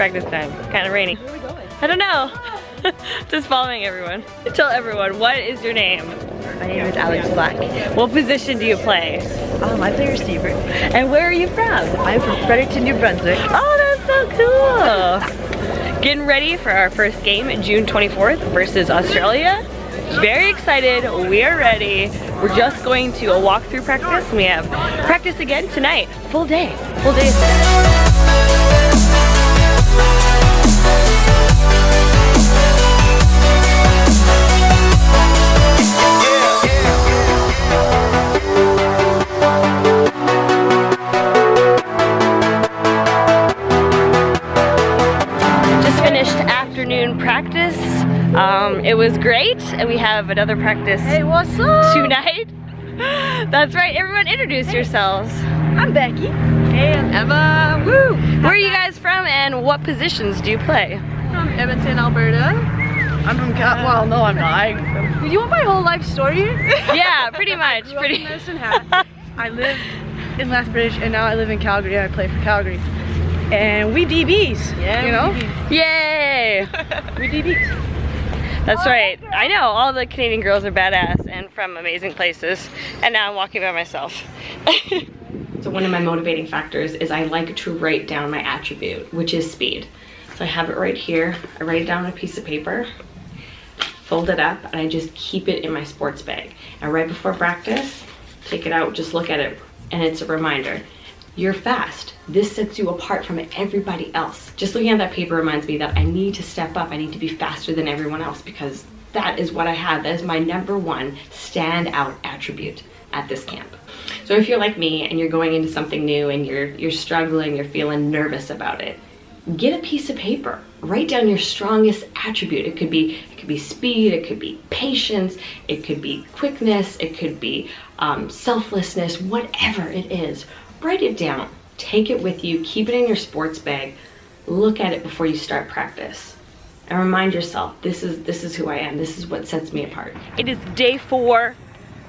practice time. It's kind of rainy. Where are we going? I don't know. Just following everyone. Tell everyone, what is your name? My name is Alex Black. What position do you play? I play receiver. And where are you from? I'm from Fredericton, New Brunswick. Oh, that's so cool. Getting ready for our first game, June 24th versus Australia. Very excited, we are ready. We're just going to a walkthrough practice. We have practice again tonight. Full day. Just finished afternoon practice. It was great, and we have another practice tonight. That's right, everyone introduce yourselves. I'm Becky. Hey, I'm Emma. Woo! Where are you guys from and what positions do you play? From Edmonton, Alberta. I'm from well, no, I'm not. You want my whole life story? Yeah, pretty much. Grew up in Medicine Hat. I lived in Lethbridge and now I live in Calgary. I play for Calgary. And we DBs, Yeah, you know? Yay! We DBs. That's right. I know, all the Canadian girls are badass and from amazing places. And now I'm walking by myself. So one of my motivating factors is I like to write down my attribute, which is speed. So I have it right here. I write it down on a piece of paper, fold it up, and I just keep it in my sports bag. And right before practice, take it out, just look at it, and it's a reminder. You're fast. This sets you apart from everybody else. Just looking at that paper reminds me that I need to step up. I need to be faster than everyone else because that is what I have. That is my #1 standout attribute at this camp. So if you're like me and you're going into something new and you're struggling, you're feeling nervous about it, get a piece of paper. Write down your strongest attribute. It could be speed, it could be patience, it could be quickness, it could be selflessness, whatever it is. Write it down, take it with you, keep it in your sports bag, look at it before you start practice. And remind yourself, this is who I am, this is what sets me apart. It is day 4.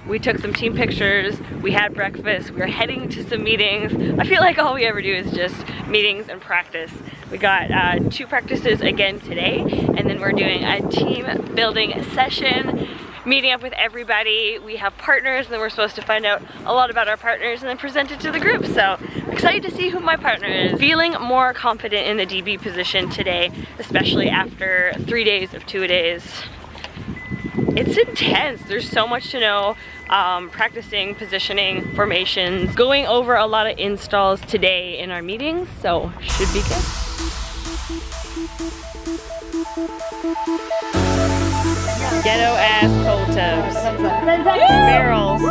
We took some team pictures, we had breakfast, we are heading to some meetings. I feel like all we ever do is just meetings and practice. We got 2 practices again today, and then we're doing a team building session, meeting up with everybody. We have partners, and then we're supposed to find out a lot about our partners and then present it to the group. So excited to see who my partner is. Feeling more confident in the DB position today, especially after 3 days of 2-a-days. It's intense. There's so much to know. Practicing, positioning, formations, going over a lot of installs today in our meetings, so should be good. Ghetto ass cold tubs. Barrels.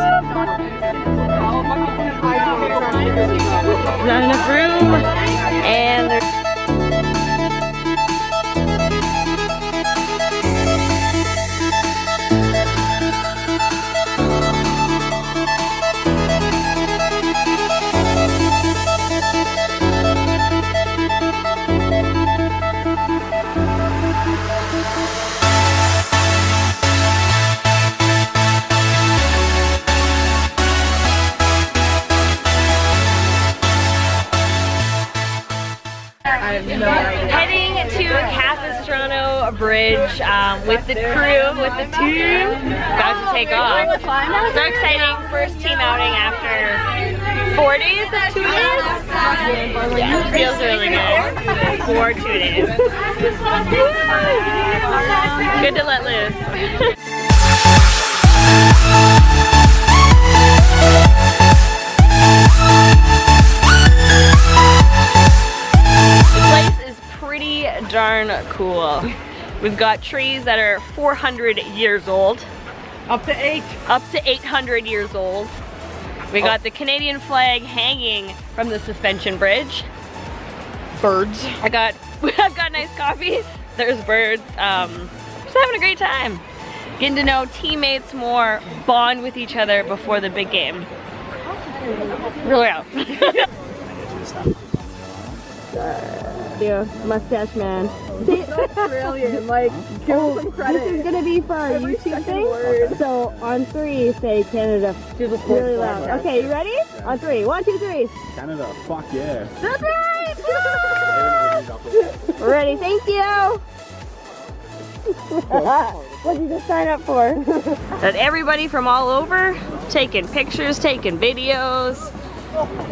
Not enough room. And there's heading to Capistrano Bridge with the crew, with the team, about to take off. So exciting, first team outing after 4 days of 2 days. Yeah, feels really good for 2 days. Good to let loose. Darn cool. We've got trees that are 400 years old. Up to 800 years old. We got the Canadian flag hanging from the suspension bridge. birds. I've got nice coffee. There's birds. Just having a great time. Getting to know teammates more, bond with each other before the big game. Really out. Mustache man. Australian, like, give him some credit. This is gonna be for our YouTube thing. So on 3, say Canada. Really loud. Okay, you ready? On 3. 1, 2, 3. Canada, fuck yeah. That's right! We're ready, thank you. What did you just sign up for? That everybody from all over taking pictures, taking videos.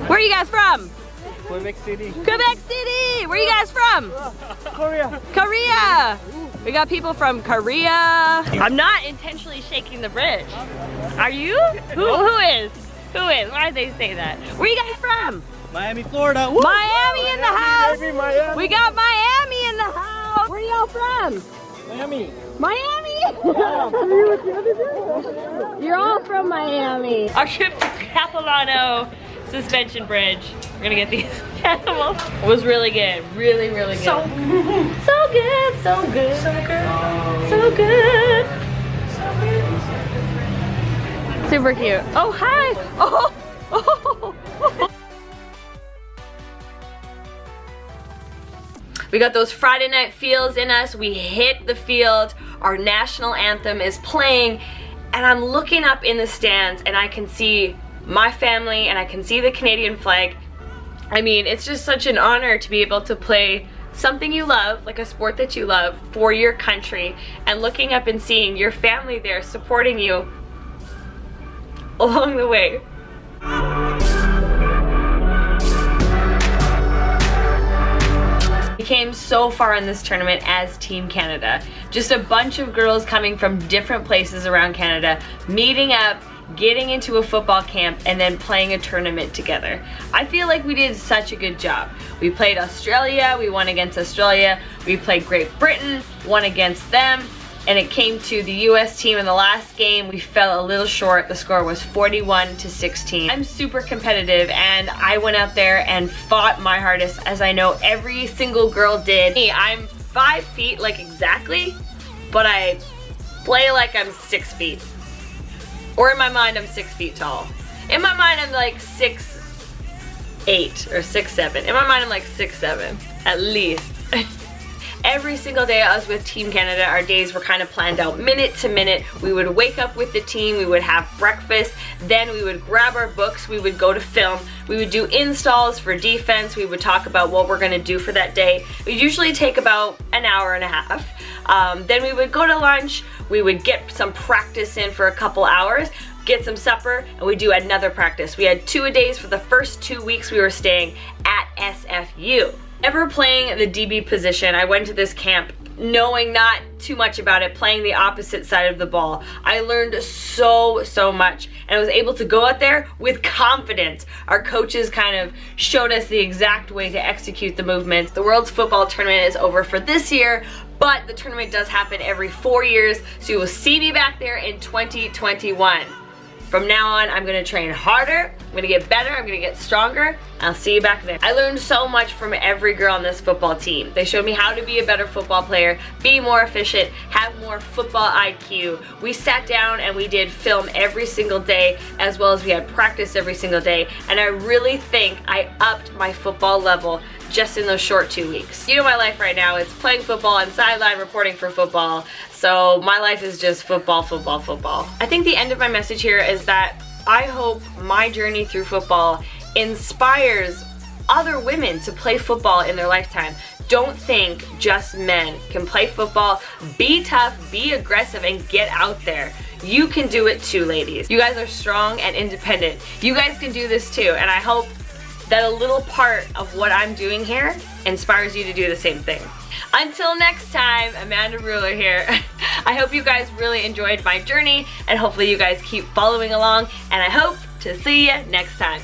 Where are you guys from? Quebec City. Quebec City! Where are you guys from? Korea. Korea! We got people from Korea. I'm not intentionally shaking the bridge. Are you? Who is? Who is? Why did they say that? Where are you guys from? Miami, Florida. Woo! Miami in the house! Baby, Miami. We got Miami in the house! Where are y'all from? Miami. Miami! You're all from Miami. Our trip to Capilano Suspension Bridge. We're gonna get these animals. It was really good. Really, really good. So good. So good. So good. So good. So good. So good. Super cute. Oh, hi. Oh. Oh. We got those Friday night feels in us. We hit the field. Our national anthem is playing, and I'm looking up in the stands and I can see my family and I can see the Canadian flag. I mean, it's just such an honor to be able to play something you love, like a sport that you love, for your country, and looking up and seeing your family there supporting you along the way. We came so far in this tournament as Team Canada. Just a bunch of girls coming from different places around Canada, meeting up, getting into a football camp, and then playing a tournament together. I feel like we did such a good job. We played Australia, we won against Australia. We played Great Britain, won against them. And it came to the US team in the last game. We fell a little short. The score was 41-16. I'm super competitive, and I went out there and fought my hardest, as I know every single girl did. I'm 5 feet, like exactly, but I play like I'm 6 feet. Or in my mind, I'm 6 feet tall. In my mind, I'm like 6'8" or 6'7". In my mind, I'm like 6'7", at least. Every single day I was with Team Canada, our days were kind of planned out minute to minute. We would wake up with the team, we would have breakfast, then we would grab our books, we would go to film, we would do installs for defense, we would talk about what we're gonna do for that day. It would usually take about an hour and a half. Then we would go to lunch, we would get some practice in for a couple hours, get some supper, and we do another practice. We had 2-a-days for the first 2 weeks we were staying at SFU. Never playing the DB position, I went to this camp knowing not too much about it, playing the opposite side of the ball. I learned so much, and I was able to go out there with confidence. Our coaches kind of showed us the exact way to execute the movements. The World's Football Tournament is over for this year, but the tournament does happen every 4 years, so you will see me back there in 2021. From now on, I'm gonna train harder, I'm gonna get better, I'm gonna get stronger. I'll see you back there. I learned so much from every girl on this football team. They showed me how to be a better football player, be more efficient, have more football IQ. We sat down and we did film every single day, as well as we had practice every single day, and I really think I upped my football level just in those short 2 weeks. You know my life right now, it's playing football and sideline reporting for football. So my life is just football, football, football. I think the end of my message here is that I hope my journey through football inspires other women to play football in their lifetime. Don't think just men can play football. Be tough, be aggressive, and get out there. You can do it too, ladies. You guys are strong and independent. You guys can do this too, and I hope that a little part of what I'm doing here inspires you to do the same thing. Until next time, Amanda Ruller here. I hope you guys really enjoyed my journey, and hopefully you guys keep following along, and I hope to see you next time.